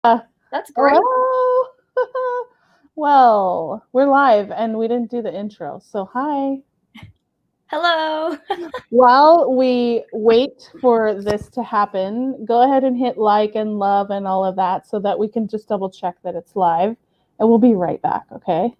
That's great. Hello. Well, we're live and we didn't do the intro. So, hi. Hello. While we wait for this to happen, go ahead and hit like and love and all of that so that we can just double check that it's live. And we'll be right back, okay?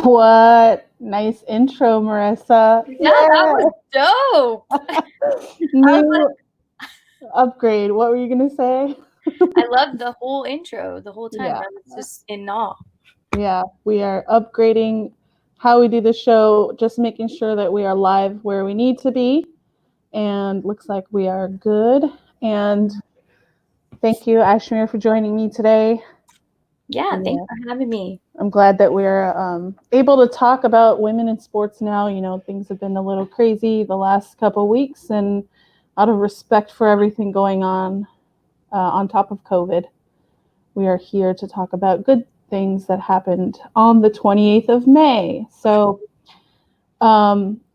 What nice intro, Marisa. Yeah, that was dope. New upgrade. What were you going to say? I loved the whole intro the whole time. Yeah. I was just in awe. Yeah, we are upgrading how we do the show, just making sure that we are live where we need to be. And looks like we are good. And thank you, Ashmere, for joining me today. Yeah, Yeah. thanks for having me. I'm glad that we're able to talk about women in sports now. You know, things have been a little crazy the last couple of weeks, and out of respect for everything going on top of COVID, we are here to talk about good things that happened on the 28th of May. So,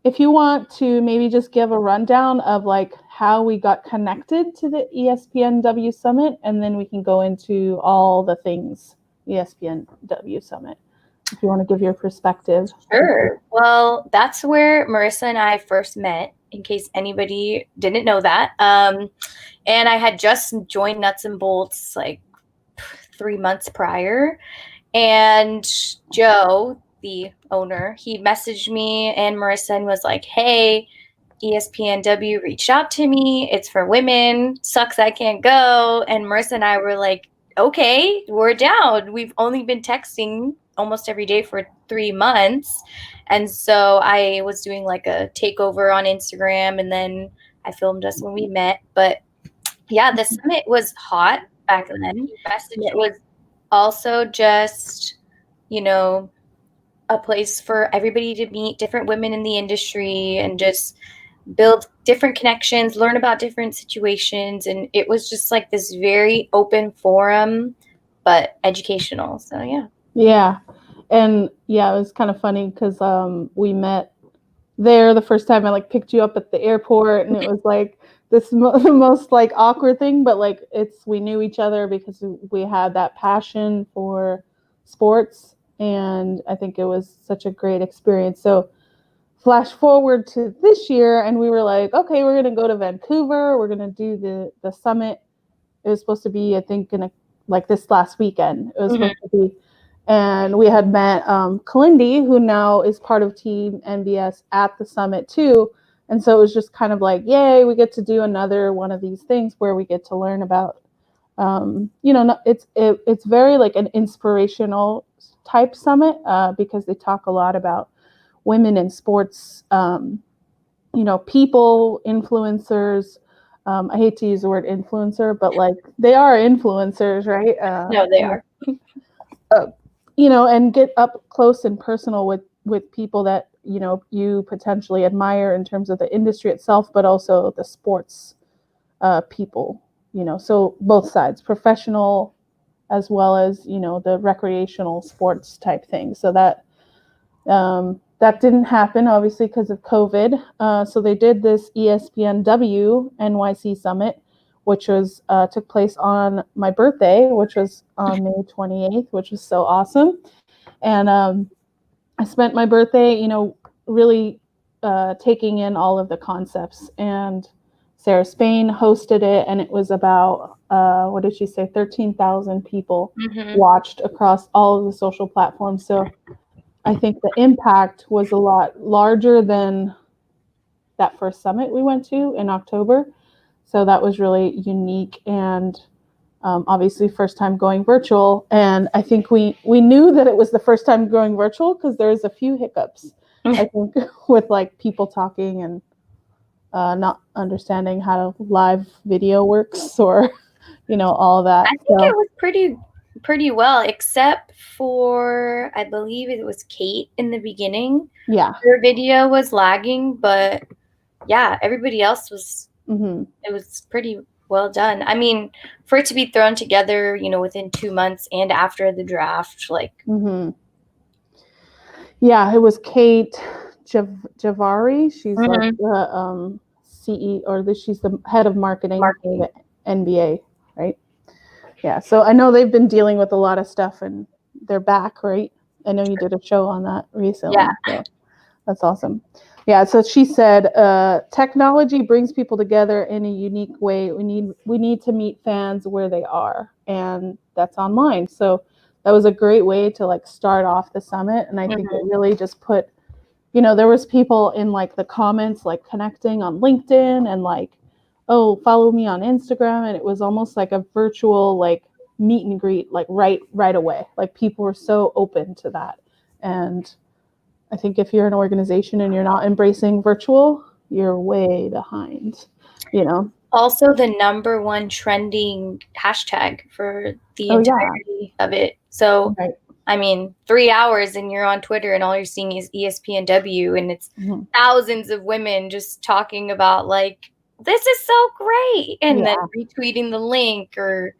if you want to maybe just give a rundown of like how we got connected to the ESPNW Summit, and then we can go into all the things ESPNW Summit. If you want to give your perspective. Sure. Well, that's where Marisa and I first met, in case anybody didn't know that. And I had just joined Nuts and Bolts like 3 months prior. And Joe, the owner, he messaged me and Marisa and was like, hey, ESPNW reached out to me. It's for women. Sucks I can't go. And Marissa and I were like, okay, we're down. We've only been texting almost every day for 3 months. And so I was doing like a takeover on Instagram and then I filmed us when we met. But yeah, the summit was hot back then. It was also just, you know, a place for everybody to meet different women in the industry and just build different connections, learn about different situations. And it was just like this very open forum, but educational. So, yeah. Yeah. And yeah, it was kind of funny because we met there the first time. I like picked you up at the airport, and it was like the most like awkward thing, but like we knew each other because we had that passion for sports, and I think it was such a great experience. So flash forward to this year, and we were like, okay, we're gonna go to Vancouver. We're gonna do the summit. It was supposed to be, I think, like this last weekend. It was supposed to be, and we had met Kalindi, who now is part of Team NBS at the summit too. And so it was just kind of like, yay, we get to do another one of these things where we get to learn about, it's very like an inspirational type summit because they talk a lot about women in sports, people, influencers. I hate to use the word influencer, but like they are influencers, right? No, they are. And get up close and personal with people that you potentially admire in terms of the industry itself, but also the sports people. So both sides, professional as well as the recreational sports type thing. So that didn't happen, obviously, because of COVID. So they did this ESPNW NYC Summit, which was took place on my birthday, which was on May 28th, which was so awesome. And I spent my birthday, really taking in all of the concepts. And Sarah Spain hosted it, and it was about, what did she say, 13,000 people watched across all of the social platforms. So I think the impact was a lot larger than that first summit we went to in October. So that was really unique, and obviously first time going virtual. And I think we knew that it was the first time going virtual because there's a few hiccups, I think, with like people talking and not understanding how live video works or all of that. I think it was pretty well, except for, I believe it was Kate in the beginning. Yeah. Her video was lagging, but yeah, everybody else was, it was pretty well done. I mean, for it to be thrown together, within 2 months and after the draft, like. Yeah, it was Kate Javari. She's like the CEO, or she's the head of marketing for the NBA, right? Yeah, so I know they've been dealing with a lot of stuff, and they're back, right? I know you did a show on that recently. Yeah. So that's awesome. Yeah, so she said, technology brings people together in a unique way. We need to meet fans where they are, and that's online. So that was a great way to like start off the summit, and I think it really just put, there was people in like the comments like connecting on LinkedIn and like, oh, follow me on Instagram, and it was almost like a virtual like meet and greet like right away. Like people were so open to that, and I think if you're an organization and you're not embracing virtual, you're way behind, Also the number one trending hashtag for the entirety of it. So, I mean, 3 hours and you're on Twitter and all you're seeing is ESPNW, and it's thousands of women just talking about like, this is so great, and then retweeting the link or,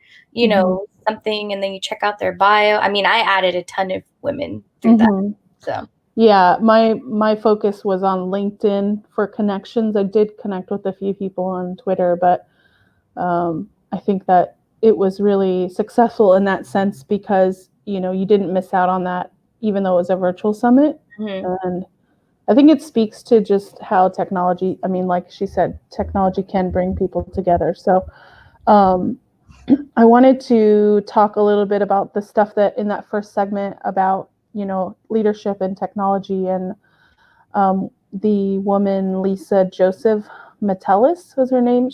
something, and then you check out their bio. I mean, I added a ton of women through that. So. Yeah, my focus was on LinkedIn for connections. I did connect with a few people on Twitter, but I think that it was really successful in that sense because, you didn't miss out on that, even though it was a virtual summit. And I think it speaks to just how technology, I mean, like she said, technology can bring people together. So I wanted to talk a little bit about the stuff that in that first segment about leadership and technology, and the woman Lisa Joseph Metellus was her name.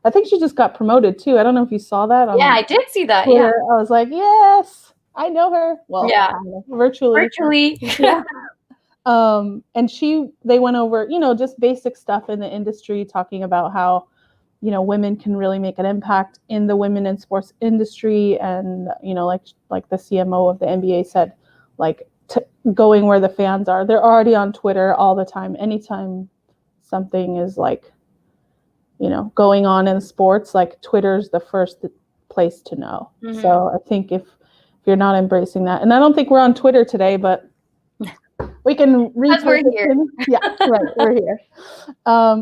I think she just got promoted too. I don't know if you saw that. Yeah, I did see that. Twitter. Yeah, I was like, yes, I know her. Well, yeah, kind of, virtually. Yeah. And they went over, just basic stuff in the industry, talking about how women can really make an impact in the women in sports industry. And, like the CMO of the NBA said, like going where the fans are. They're already on Twitter all the time. Anytime something is like, going on in sports, like Twitter's the first place to know. So I think if you're not embracing that, and I don't think we're on Twitter today, but we can we're here. Yeah, right, we're here.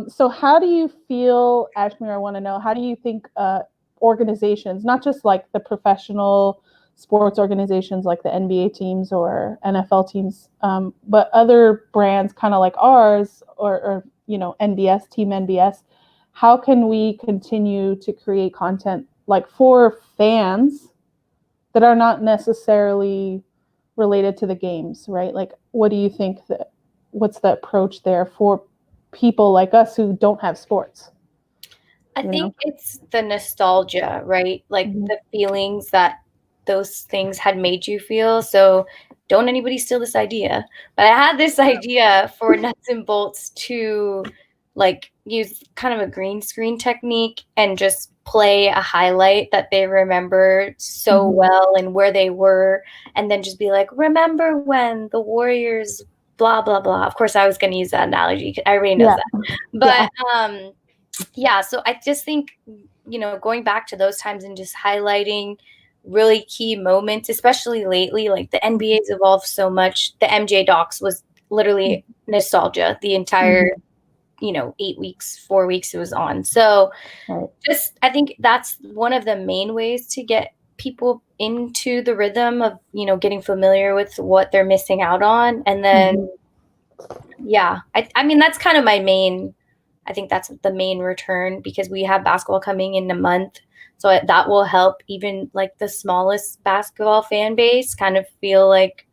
So how do you feel, Ashmere, I want to know, how do you think organizations, not just like the professional sports organizations like the NBA teams or NFL teams, but other brands kind of like ours or NBS, Team NBS, how can we continue to create content like for fans that are not necessarily related to the games, right? Like, what do you think what's the approach there for people like us who don't have sports? I think it's the nostalgia, right? Like the feelings that those things had made you feel. So don't anybody steal this idea. But I had this idea for Nuts and Bolts to like use kind of a green screen technique and just play a highlight that they remember so well and where they were, and then just be like, remember when the Warriors blah blah blah. Of course I was going to use that analogy. Everybody knows that. But yeah, so I just think, going back to those times and just highlighting really key moments, especially lately, like the NBA's evolved so much. The MJ docs was literally nostalgia the entire 8 weeks, 4 weeks it was on. So I think that's one of the main ways to get people into the rhythm of, getting familiar with what they're missing out on. And then, I mean, that's kind of I think that's the main return, because we have basketball coming in a month. So that will help even like the smallest basketball fan base kind of feel like,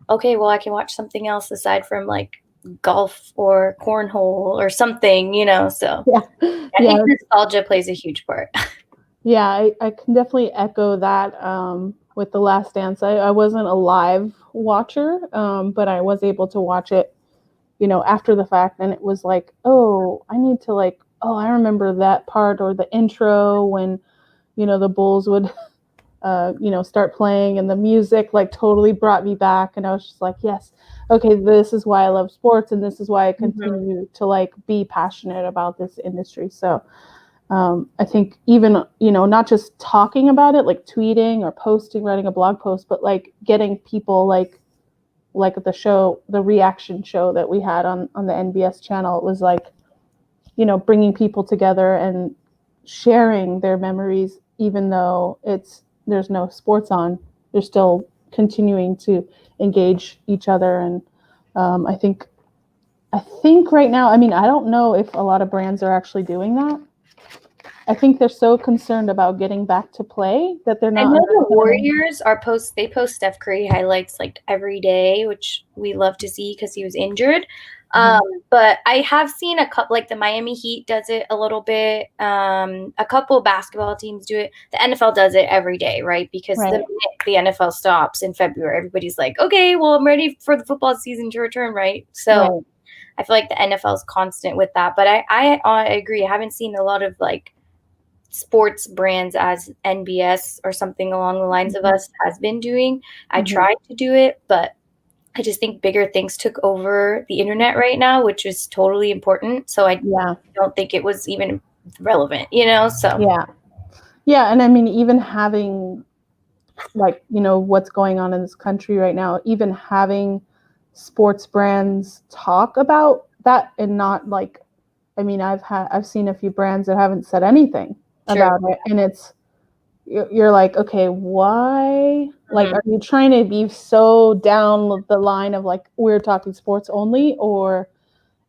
okay, well, I can watch something else aside from like golf or cornhole or something, so I think nostalgia plays a huge part. Yeah, I can definitely echo that with The Last Dance. I wasn't a live watcher, but I was able to watch it, after the fact, and it was like, oh, I need to I remember that part, or the intro when, the Bulls would start playing, and the music like totally brought me back, and I was just like, yes, okay, this is why I love sports, and this is why I continue to like be passionate about this industry. So I think even, not just talking about it, like tweeting or posting, writing a blog post, but like getting people like the show, the reaction show that we had on the NBS channel, it was like, bringing people together and sharing their memories, even though there's no sports on, they're still continuing to engage each other. And I think right now, I mean, I don't know if a lot of brands are actually doing that. I think they're so concerned about getting back to play that they're not. I know the Warriors they post Steph Curry highlights like every day, which we love to see because he was injured. But I have seen a couple, like the Miami Heat does it a little bit. A couple basketball teams do it. The NFL does it every day, right? Because the minute the NFL stops in February, everybody's like, okay, well, I'm ready for the football season to return, right? So I feel like the NFL is constant with that. But I agree. I haven't seen a lot of like sports brands as NBS or something along the lines of us has been doing. I tried to do it, but I just think bigger things took over the internet right now, which is totally important. So I don't think it was even relevant, so. Yeah. And I mean, even having like, what's going on in this country right now, even having sports brands talk about that, and not like, I mean, I've seen a few brands that haven't said anything about it, and you're like, okay, why? Like, are you trying to be so down the line of like, we're talking sports only, or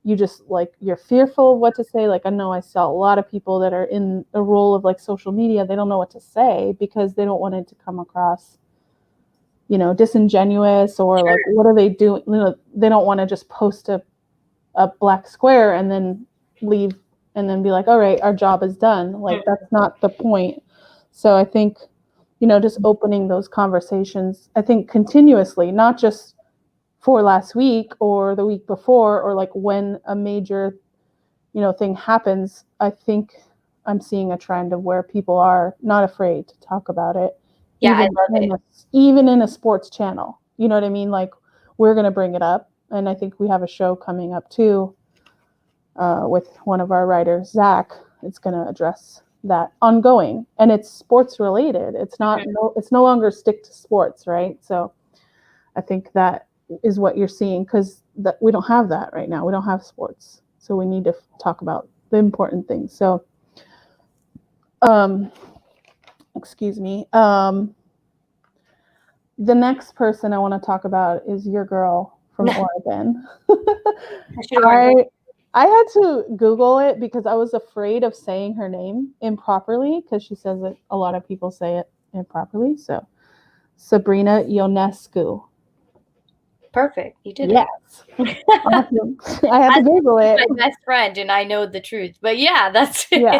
you just like, you're fearful of what to say? Like, I know I saw a lot of people that are in a role of like social media, they don't know what to say because they don't want it to come across, disingenuous, or like, what are they doing? They don't want to just post a black square and then leave and then be like, all right, our job is done. Like, that's not the point. So I think, just opening those conversations, I think continuously, not just for last week or the week before, or like when a major, thing happens. I think I'm seeing a trend of where people are not afraid to talk about it. Yeah, I love it. Even in a sports channel, you know what I mean? Like, we're going to bring it up. And I think we have a show coming up too, with one of our writers, Zach. It's going to address that ongoing, and it's sports related. It's not, it's no longer stick to sports, right? So I think that is what you're seeing, because we don't have that right now. We don't have sports, so we need to talk about the important things. So, excuse me. The next person I want to talk about is your girl from Oregon. I had to Google it because I was afraid of saying her name improperly, because she says that a lot of people say it improperly. So, Sabrina Ionescu. Perfect. You did it. Awesome. I had to Google it. My best friend, and I know the truth. But yeah, that's it. Yeah.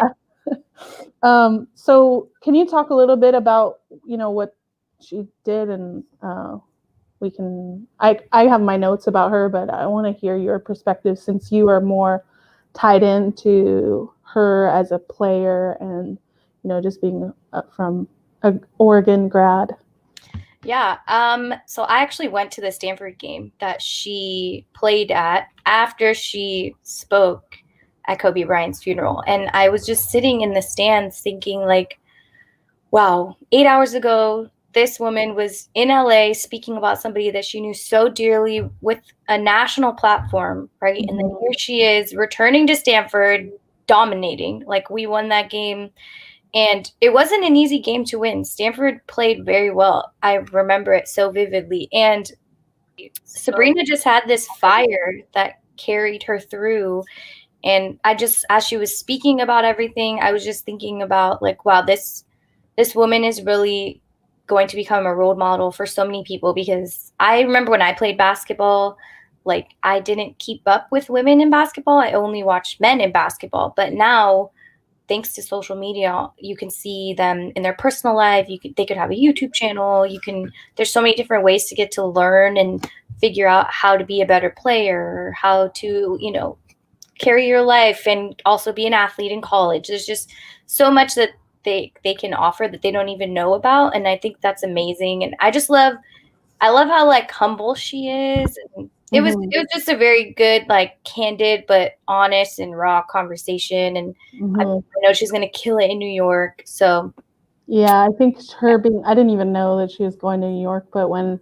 So can you talk a little bit about, what she did, and we can, I have my notes about her, but I want to hear your perspective, since you are more tied into her as a player, and, just being from an Oregon grad. Yeah. So I actually went to the Stanford game that she played at after she spoke at Kobe Bryant's funeral. And I was just sitting in the stands thinking like, wow, 8 hours ago, this woman was in LA speaking about somebody that she knew so dearly with a national platform, right? And then here she is returning to Stanford, dominating. Like, we won that game. And it wasn't an easy game to win. Stanford played very well. I remember it so vividly. And Sabrina just had this fire that carried her through. And I just, as she was speaking about everything, I was just thinking about like, wow, this woman is really going to become a role model for so many people. Because I remember when I played basketball, like, I didn't keep up with women in basketball. I only watched men in basketball. But now, thanks to social media, you can see them in their personal life. They could have a YouTube channel. There's so many different ways to get to learn and figure out how to be a better player, how to, carry your life and also be an athlete in college. There's just so much that they can offer that they don't even know about, and I think that's amazing. And I love how like humble she is. And it was just a very good, like, candid but honest and raw conversation. And I know she's gonna kill it in New York. So yeah, I think her being, I didn't even know that she was going to New York, but when,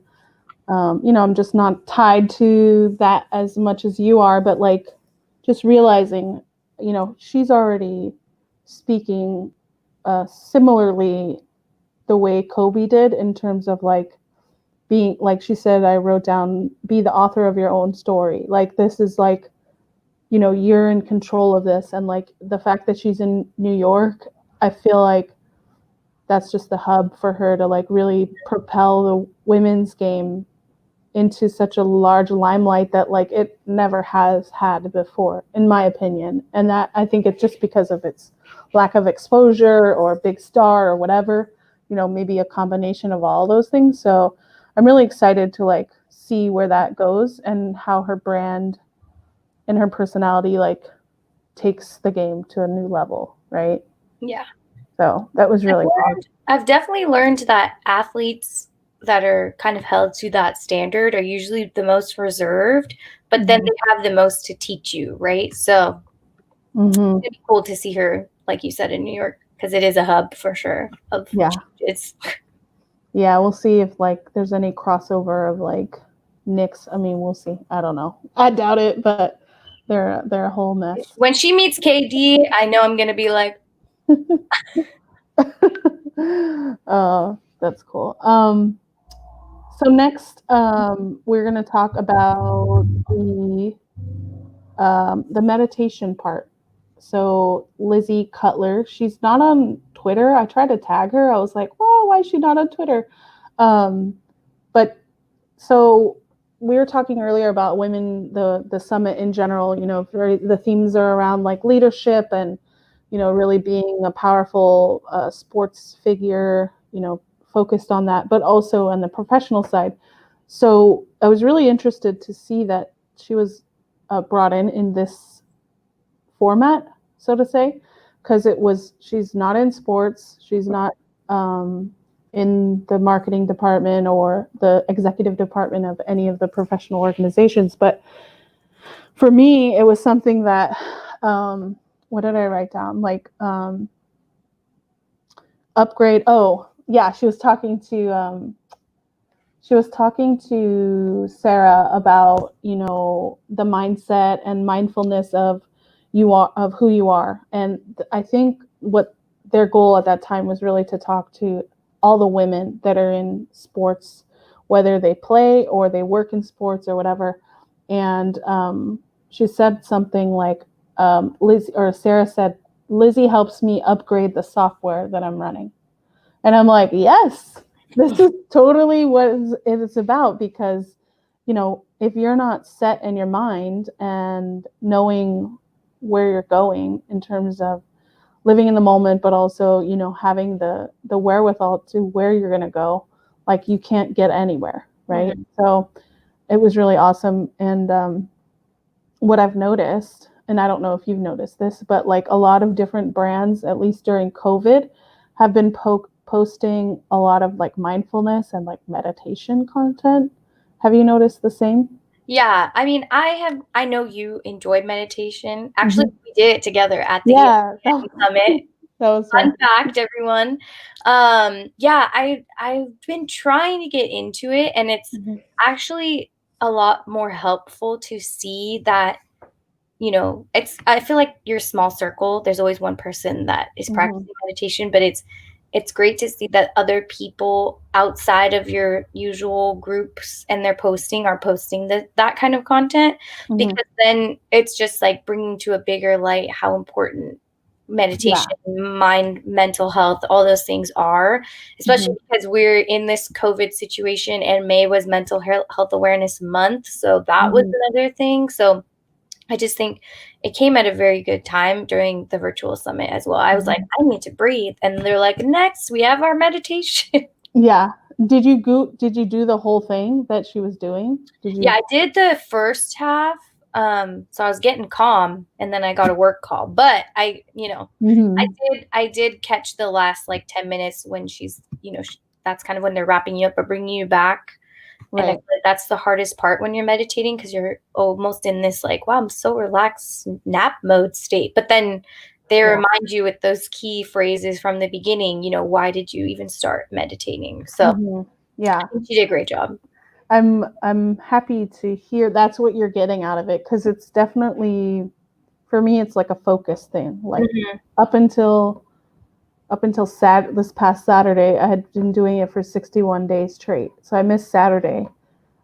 you know, I'm just not tied to that as much as you are, but like just realizing, you know, she's already speaking similarly the way Kobe did in terms of like being, like she said, I wrote down, be the author of your own story. Like this is like, you know, you're in control of this. And like the fact that she's in New York, I feel like that's just the hub for her to like really propel the women's game into such a large limelight that like it never has had before, in my opinion. And that I think it's just because of its lack of exposure or big star or whatever, you know, maybe a combination of all those things. So I'm really excited to like see where that goes and how her brand and her personality like takes the game to a new level, right? yeah. So that was really fun. I've definitely learned that athletes that are kind of held to that standard are usually the most reserved, but then they have the most to teach you, right? So it'd be cool to see her, like you said, in New York, because it is a hub for sure of it's yeah, we'll see if like there's any crossover of like Knicks. I mean, we'll see. I don't know. I doubt it, but they're a whole mess. when she meets KD, I know I'm gonna be like, that's cool. So next, we're gonna talk about the meditation part. So Lizzie Cutler, she's not on Twitter. I tried to tag her. I was like, well, why is she not on Twitter? But so we were talking earlier about women, the summit in general. You know, the themes are around like leadership and, you know, really being a powerful sports figure. You know, focused on that, but also on the professional side. So I was really interested to see that she was brought in this format, so to say, because she's not in sports, she's not in the marketing department or the executive department of any of the professional organizations. But for me, it was something that what did I write down? Like upgrade. Oh, yeah, she was talking to Sarah about, you know, the mindset and mindfulness of who you are. And I think what their goal at that time was really to talk to all the women that are in sports, whether they play or they work in sports or whatever. And she said something like, Sarah said, Lizzie helps me upgrade the software that I'm running. And I'm like, yes, this is totally what it's about, because, you know, if you're not set in your mind and knowing where you're going in terms of living in the moment, but also, you know, having the wherewithal to where you're going to go, like you can't get anywhere, right? So it was really awesome. And what I've noticed, and I don't know if you've noticed this, but like a lot of different brands, at least during COVID, have been posting a lot of like mindfulness and like meditation content. Have you noticed the same? yeah. I mean, I know you enjoyed meditation. Actually, we did it together at the Yeah, summit. that was Fun fact, everyone. Yeah, I've been trying to get into it, and it's actually a lot more helpful to see that, you know, I feel like your small circle, there's always one person that is practicing meditation, but it's great to see that other people outside of your usual groups and are posting that kind of content, because then it's just like bringing to a bigger light how important meditation, mind, mental health, all those things are, especially because we're in this COVID situation and May was Mental Health Awareness Month. So that was another thing. So I just think it came at a very good time during the virtual summit as well. I was like, I need to breathe. And they're like, next, we have our meditation. Yeah. Did you do the whole thing that she was doing? Yeah, I did the first half. So I was getting calm, and then I got a work call. But I did catch the last like 10 minutes when she's, that's kind of when they're wrapping you up or bringing you back. And I Right. feel like that's the hardest part when you're meditating, because you're almost in this like, wow, I'm so relaxed nap mode state. But then they remind you with those key phrases from the beginning, why did you even start meditating? So Yeah. I think she did a great job. I'm happy to hear that's what you're getting out of it, because it's definitely, for me, it's like a focus thing. Like up until this past Saturday, I had been doing it for 61 days straight. So I missed Saturday.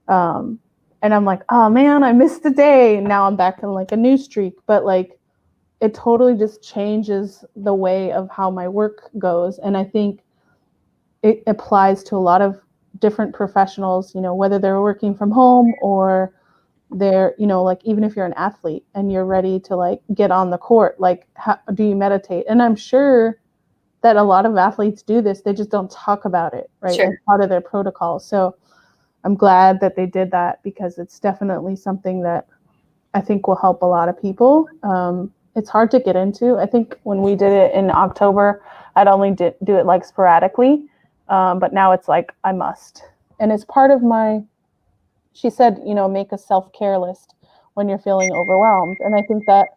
And I'm like, oh man, I missed a day. Now I'm back in like a new streak. But like, it totally just changes the way of how my work goes. And I think it applies to a lot of different professionals, whether they're working from home or they're, like even if you're an athlete and you're ready to like get on the court, like how do you meditate? And I'm sure that a lot of athletes do this. They just don't talk about it, right? Sure. As part of their protocol. So I'm glad that they did that, because it's definitely something that I think will help a lot of people. It's hard to get into. I think when we did it in October, I'd only do it like sporadically. But now it's like I must. And it's part of she said, make a self-care list when you're feeling overwhelmed. And I think that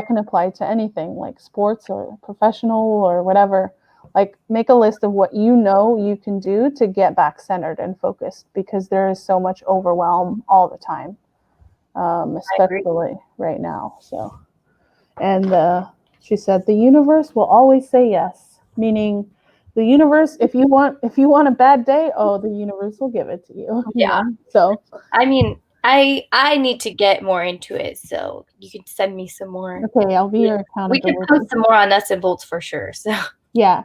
can apply to anything like sports or professional or whatever. Like make a list of what you can do to get back centered and focused, because there is so much overwhelm all the time, especially right now. So, and she said the universe will always say yes, meaning the universe, if you want a bad day, the universe will give it to you. Yeah. So I mean, I need to get more into it, so you can send me some more. Okay, I'll be your We can accountability. post some more on nuts and bolts for sure. So yeah,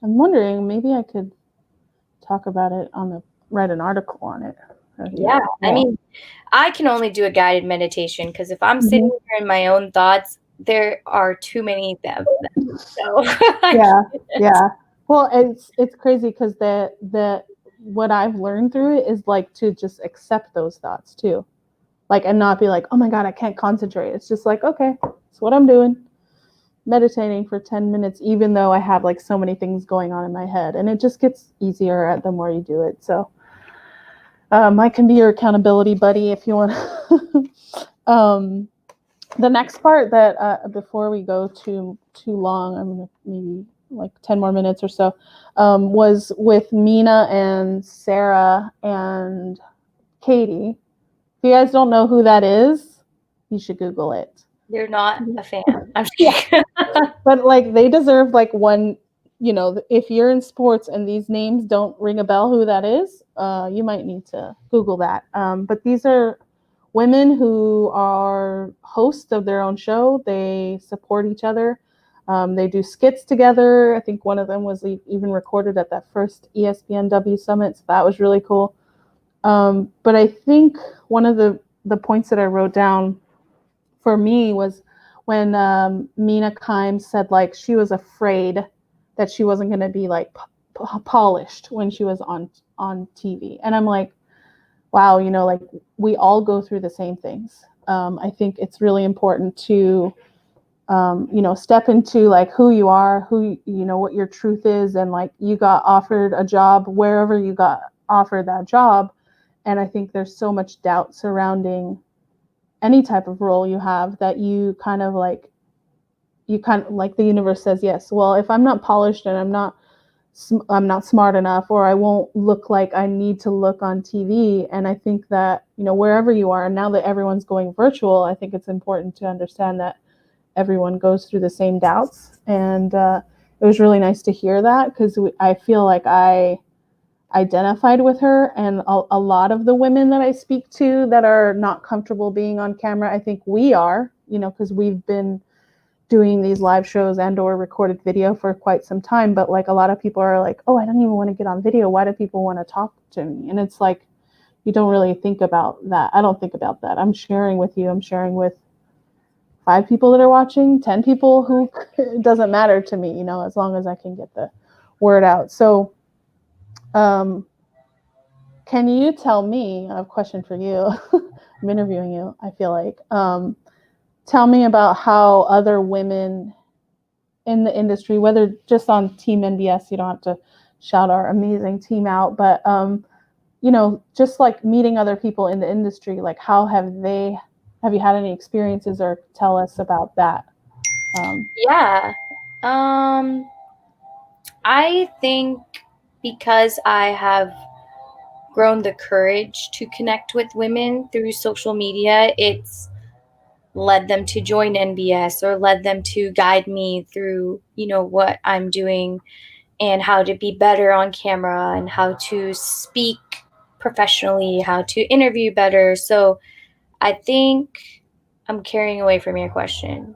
I'm wondering maybe I could talk about it write an article on it. yeah, I mean, I can only do a guided meditation, because if I'm sitting here in my own thoughts, there are too many of them. So yeah. Well, it's crazy, because the what I've learned through it is like to just accept those thoughts too, like, and not be like, oh my god, I can't concentrate. It's just like, okay, that's what I'm doing, meditating for 10 minutes, even though I have like so many things going on in my head, and it just gets easier the more you do it. So I can be your accountability buddy if you want. The next part that before we go too long, I'm gonna maybe like 10 more minutes or so, was with Mina and Sarah and Katie. If you guys don't know who that is, you should Google it. You're not a fan. I'm kidding. But like they deserve like one, if you're in sports and these names don't ring a bell who that is, you might need to Google that. But these are women who are hosts of their own show. They support each other. They do skits together. I think one of them was even recorded at that first ESPNW summit. So that was really cool. But I think one of the points that I wrote down for me was when Mina Kimes said like she was afraid that she wasn't going to be like polished when she was on TV. And I'm like, wow, like we all go through the same things. I think it's really important to step into like who you are, what your truth is, and like you got offered a job wherever you got offered that job. And I think there's so much doubt surrounding any type of role you have that you kind of like the universe says yes. Well, if I'm not polished and I'm not smart enough, or I won't look like I need to look on TV. And I think that, wherever you are, and now that everyone's going virtual, I think it's important to understand that everyone goes through the same doubts. And it was really nice to hear that, because I feel like I identified with her, and a lot of the women that I speak to that are not comfortable being on camera, I think we are, because we've been doing these live shows and or recorded video for quite some time. But like a lot of people are like, oh, I don't even want to get on video. Why do people want to talk to me? And it's like, you don't really think about that. I don't think about that. I'm sharing with you. I'm sharing with 5 people that are watching, 10 people who it doesn't matter to me, as long as I can get the word out. So can you tell me, I have a question for you, I'm interviewing you, I feel like. Tell me about how other women in the industry, whether just on Team NBS, you don't have to shout our amazing team out, but just like meeting other people in the industry, like how have you had any experiences, or tell us about that? Yeah. I think because I have grown the courage to connect with women through social media, it's led them to join NBS or led them to guide me through, what I'm doing and how to be better on camera and how to speak professionally, how to interview better. So I think I'm carrying away from your question.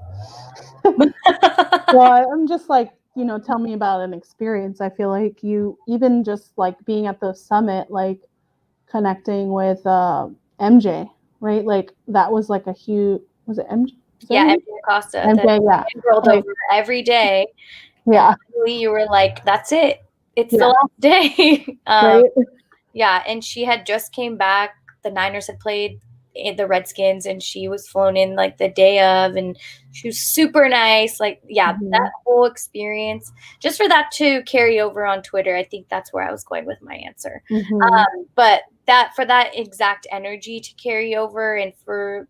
Well, I'm just like, tell me about an experience. I feel like you, even just like being at the summit, like connecting with MJ, right? Like that was like a huge, was it MJ? Yeah, MJ Acosta. MJ, yeah. Rolled over every day. Yeah. And finally you were like, that's it. It's Yeah. the last day. Right. Yeah, and she had just came back. The Niners had played the Redskins, and she was flown in like the day of, and she was super nice. Like, yeah, that whole experience, just for that to carry over on Twitter, I think that's where I was going with my answer. But for that exact energy to carry over, and for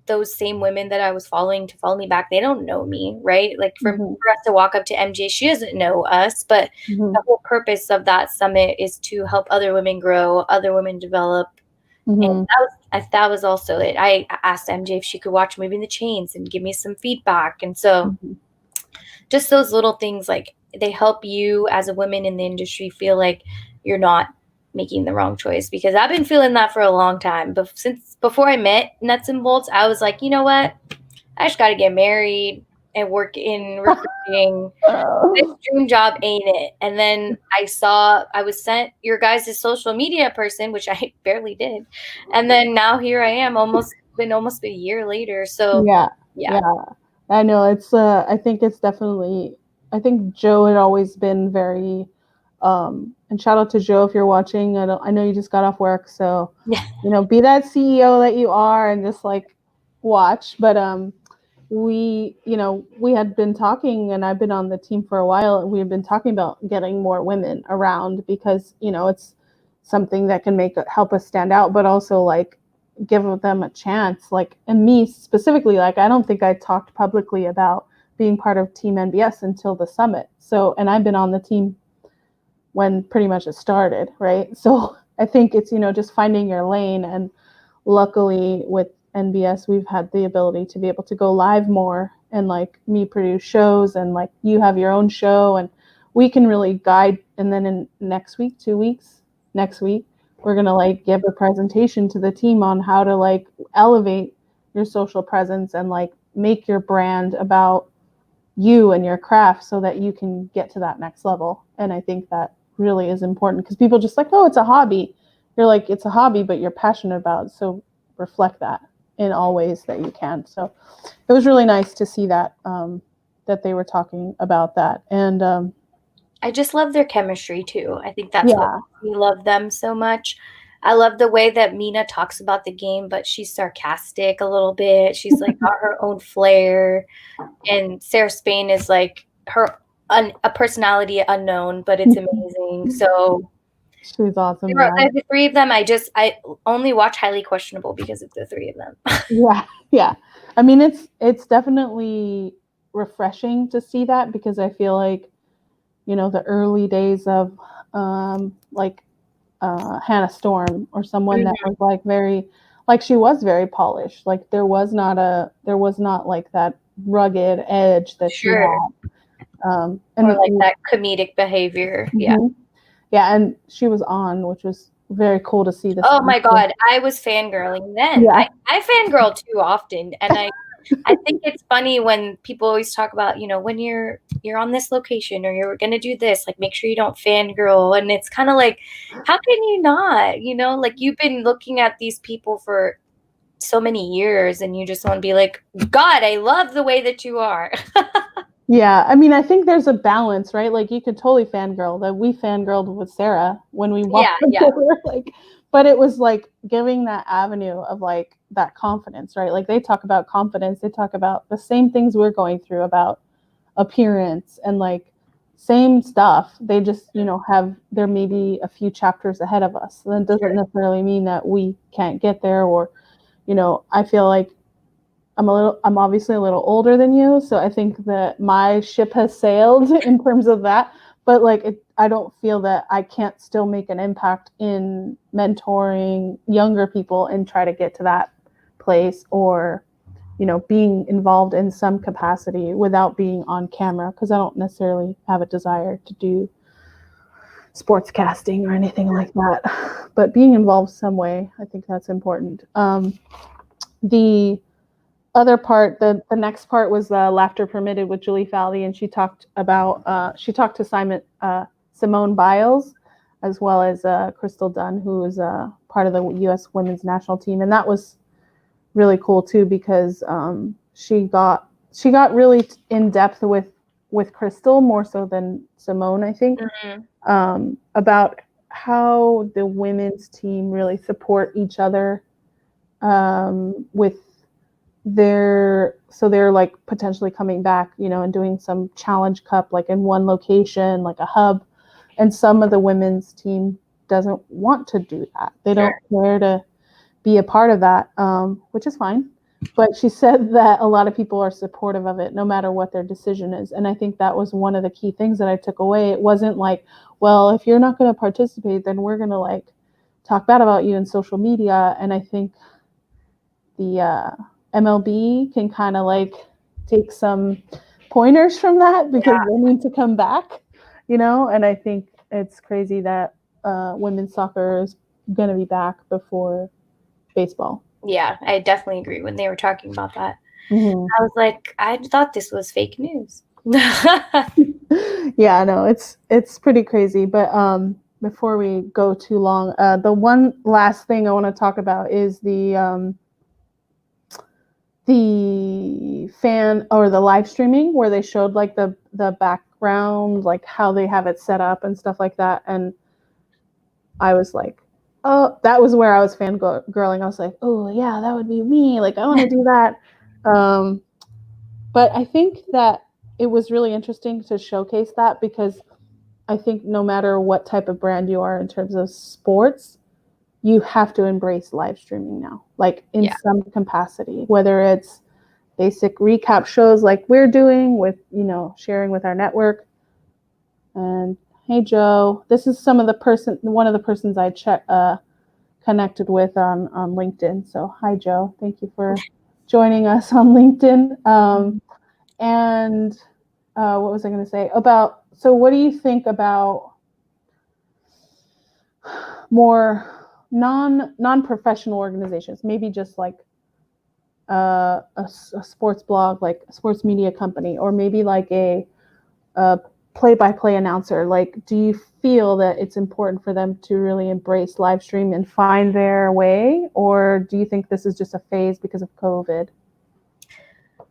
those same women that I was following to follow me back, they don't know me, right? Like for us to walk up to MJ, she doesn't know us, but the whole purpose of that summit is to help other women grow, other women develop. And that was also it. I asked MJ if she could watch Moving the Chains and give me some feedback. And so just those little things, like they help you as a woman in the industry feel like you're not making the wrong choice, because I've been feeling that for a long time. But since before I met Nuts and Bolts, I was like, you know what? I just got to get married and work in recruiting. This dream job ain't it. And then I was sent your guys' social media person, which I barely did. And then now here I am, almost a year later. So yeah. I know it's I think it's definitely, I think Joe had always been very and shout out to Joe if you're watching. I know you just got off work, so be that CEO that you are and just like watch. But we had been talking, and I've been on the team for a while, and we have been talking about getting more women around, because it's something that can help us stand out, but also like give them a chance. Like, and me specifically, like I don't think I talked publicly about being part of Team NBS until the summit. So, and I've been on the team when pretty much it started, right? So I think it's, just finding your lane. And luckily with NBS, we've had the ability to be able to go live more, and like me produce shows, and like you have your own show, and we can really guide. And then in next week, we're going to like give a presentation to the team on how to like elevate your social presence and like make your brand about you and your craft, so that you can get to that next level. And I think that really is important, because people just like, oh, it's a hobby. You're like, it's a hobby, but you're passionate about it. So reflect that in all ways that you can. So it was really nice to see that, that they were talking about that. And I just love their chemistry too. I think that's what we love them so much. I love the way that Mina talks about the game, but she's sarcastic a little bit. She's like got her own flair. And Sarah Spain is like a personality unknown, but it's amazing. So she's awesome. The three of them, I only watch Highly Questionable because of the three of them. Yeah. I mean, it's definitely refreshing to see that, because I feel like, the early days of like Hannah Storm, or someone that was like very, like she was very polished. Like there was not like that rugged edge that she had. And or like that comedic behavior. Yeah. And she was on, which was very cool to see this. Oh my God. I was fangirling then. I fangirl too often. And I think it's funny when people always talk about, when you're on this location or you're going to do this, like make sure you don't fangirl. And it's kind of like, how can you not, like you've been looking at these people for so many years and you just want to be like, God, I love the way that you are. Yeah. I mean, I think there's a balance, right? Like you could totally fangirl. That we fangirled with Sarah when we walked over, like, but it was like giving that avenue of like, that confidence, right? Like they talk about confidence, they talk about the same things we're going through about appearance and like same stuff. They just, have there may be a few chapters ahead of us. So that doesn't necessarily mean that we can't get there or, I feel like I'm obviously a little older than you, so I think that my ship has sailed in terms of that. But like, I don't feel that I can't still make an impact in mentoring younger people and try to get to that place, or being involved in some capacity without being on camera, because I don't necessarily have a desire to do sports casting or anything like that. But being involved some way, I think that's important. The other part, the next part was Laughter Permitted with Julie Fowley, and she talked to Simone Biles, as well as Crystal Dunn, who is part of the U.S. women's national team, and that was really cool too, because she got really in depth with Crystal, more so than Simone, I think, about how the women's team really support each other with they're like potentially coming back, and doing some challenge cup, like in one location, like a hub. And some of the women's team doesn't want to do that. They don't care to be a part of that, which is fine. But she said that a lot of people are supportive of it, no matter what their decision is. And I think that was one of the key things that I took away. It wasn't like, well, if you're not going to participate, then we're going to like talk bad about you in social media. And I think the MLB can kind of like take some pointers from that, because they need to come back, and I think it's crazy that women's soccer is going to be back before baseball. Yeah, I definitely agree when they were talking about that. Mm-hmm. I was like, I thought this was fake news. Yeah, no, it's pretty crazy. But before we go too long, the one last thing I want to talk about is the fan or the live streaming, where they showed like the background, like how they have it set up and stuff like that. And I was like, oh, that was where I was fangirling. I was like, oh yeah, that would be me. Like, I want to do that. But I think that it was really interesting to showcase that, because I think no matter what type of brand you are in terms of sports, you have to embrace live streaming now, like in some capacity, whether it's basic recap shows like we're doing with, sharing with our network. And hey, Joe, this is one of the persons I connected with on LinkedIn. So hi, Joe. Thank you for joining us on LinkedIn. And what was I going to say about, so what do you think about more non-professional organizations, maybe just like a sports blog, like a sports media company, or maybe like a play-by-play announcer? Like, do you feel that it's important for them to really embrace live stream and find their way, or do you think this is just a phase because of COVID?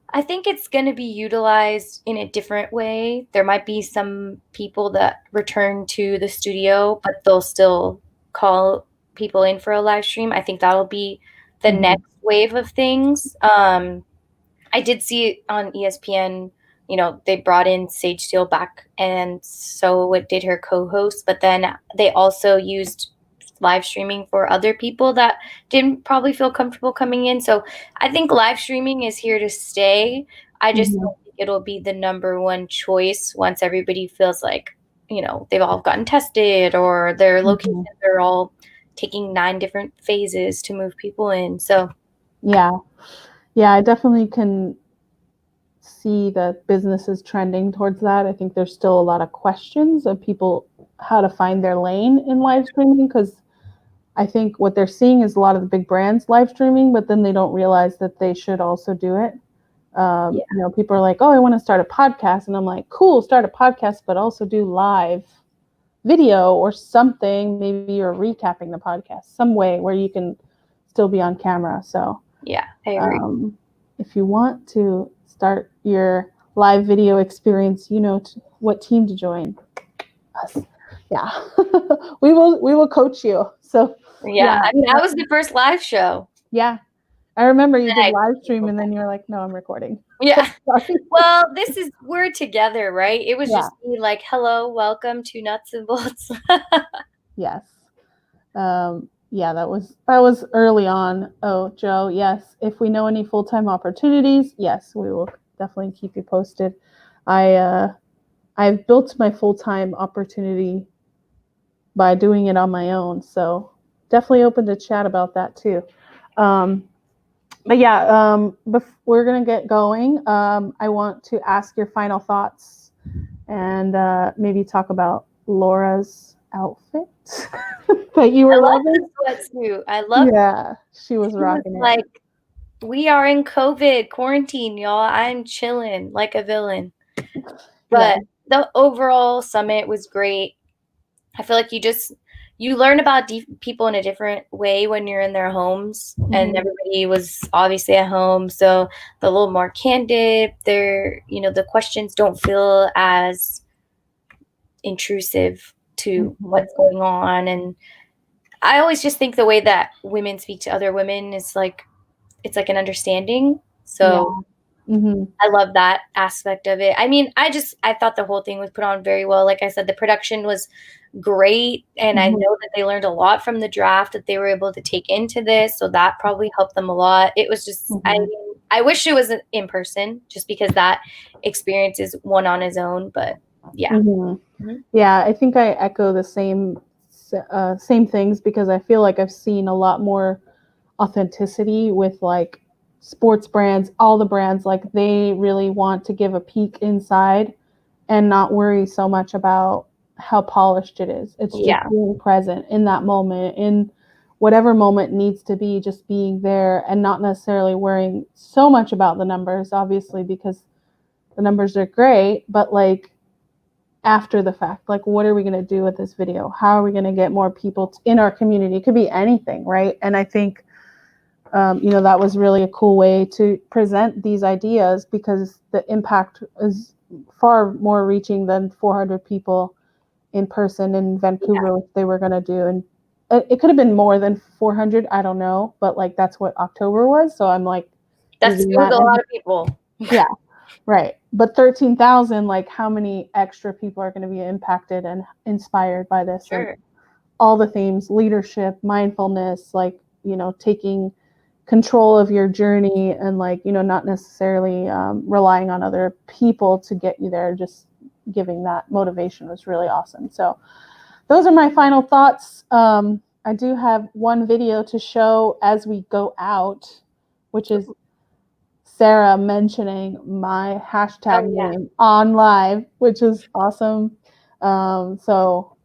I think it's going to be utilized in a different way. There might be some people that return to the studio, but they'll still call people in for a live stream. I think that'll be the next wave of things. I did see on ESPN, they brought in Sage Steele back, and so it did her co-host, but then they also used live streaming for other people that didn't probably feel comfortable coming in. So I think live streaming is here to stay. I just don't think it'll be the number one choice once everybody feels like, they've all gotten tested, or their locations are all taking 9 different phases to move people in. So yeah, I definitely can see that business is trending towards that. I think there's still a lot of questions of people how to find their lane in live streaming, because I think what they're seeing is a lot of the big brands live streaming, but then they don't realize that they should also do it. People are like, oh, I want to start a podcast. And I'm like, cool, start a podcast, but also do live video or something. Maybe you're recapping the podcast some way where you can still be on camera. So yeah, I agree. If you want to start your live video experience, what team to join. Us. Yeah. we will coach you. So yeah, I mean, that was the first live show. Yeah. I remember you And did live stream and then you were like, no, I'm recording. yeah. Sorry. Well, we're together, right? It was Yeah. just me like, hello, welcome to Nuts and Bolts. Yes. Yeah, that was early on. Oh, Joe, yes. If we know any full-time opportunities, yes, we will definitely keep you posted. I've built my full-time opportunity by doing it on my own, so definitely open to chat about that too. But yeah, we're gonna get going. I want to ask your final thoughts and maybe talk about Laura's outfit that you I were love loving. the sweatsuit. I love Yeah, she was she was rocking it. like, we are in COVID quarantine, y'all. I'm chilling like a villain. Yeah. But the overall summit was great. I feel like you learn about people in a different way when you're in their homes, and everybody was obviously at home, so they're a little more candid. The questions don't feel as intrusive to what's going on, and I always just think the way that women speak to other women is like it's like an understanding. Yeah. So I love that aspect of it. I mean, I thought the whole thing was put on very well. Like I said, the production was great, and I know that they learned a lot from the draft that they were able to take into this, so that probably helped them a lot. It was just I wish it was in person just because that experience is one on its own, but yeah. Yeah, I think I echo the same things because I feel like I've seen a lot more authenticity with like sports brands, all the brands, like they really want to give a peek inside and not worry so much about how polished it is. It's just being present in that moment, in whatever moment needs to be, just being there and not necessarily worrying so much about the numbers, obviously, because the numbers are great, but like after the fact, like what are we going to do with this video? How are we going to get more people in our community? It could be anything, right? And I think that was really a cool way to present these ideas because the impact is far more reaching than 400 people in person in Vancouver, which they were going to do. And it could have been more than 400. I don't know. But like, that's what October was. So I'm like, It was a lot of people. Yeah. Right. But 13,000, like how many extra people are going to be impacted and inspired by this? Sure. And all the themes, leadership, mindfulness, like, taking control of your journey and like, not necessarily relying on other people to get you there. Just giving that motivation was really awesome. So those are my final thoughts. I do have one video to show as we go out, which is Sarah mentioning my hashtag name on live, which is awesome. So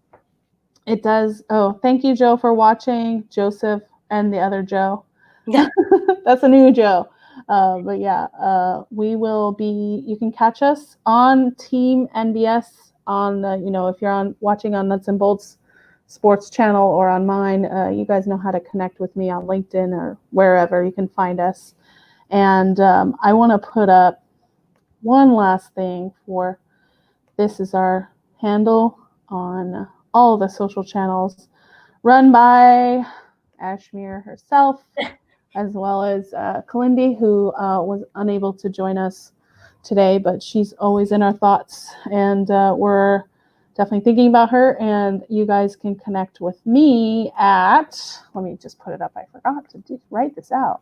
it does. Oh, thank you, Joe, for watching. Joseph and the other Joe. Yeah. That's a new Joe. But yeah, we will be, you can catch us on Team NBS on, if you're watching on Nuts and Bolts Sports Channel or on mine, you guys know how to connect with me on LinkedIn or wherever you can find us. And I want to put up one last thing this is our handle on all the social channels run by Ashmere herself, as well as Kalindi, who was unable to join us today, but she's always in our thoughts. And we're definitely thinking about her. And you guys can connect with me at, let me just put it up. I forgot to write this out.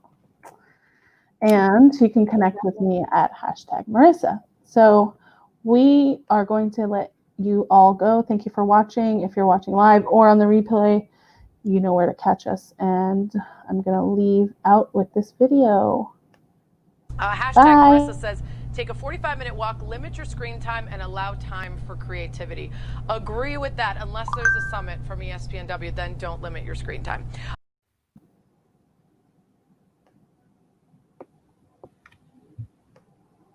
And you can connect with me at #Marisa. So we are going to let you all go. Thank you for watching. If you're watching live or on the replay, you know where to catch us. And I'm going to leave out with this video. #Marisa says, take a 45-minute walk, limit your screen time, and allow time for creativity. Agree with that. Unless there's a summit from ESPNW, then don't limit your screen time.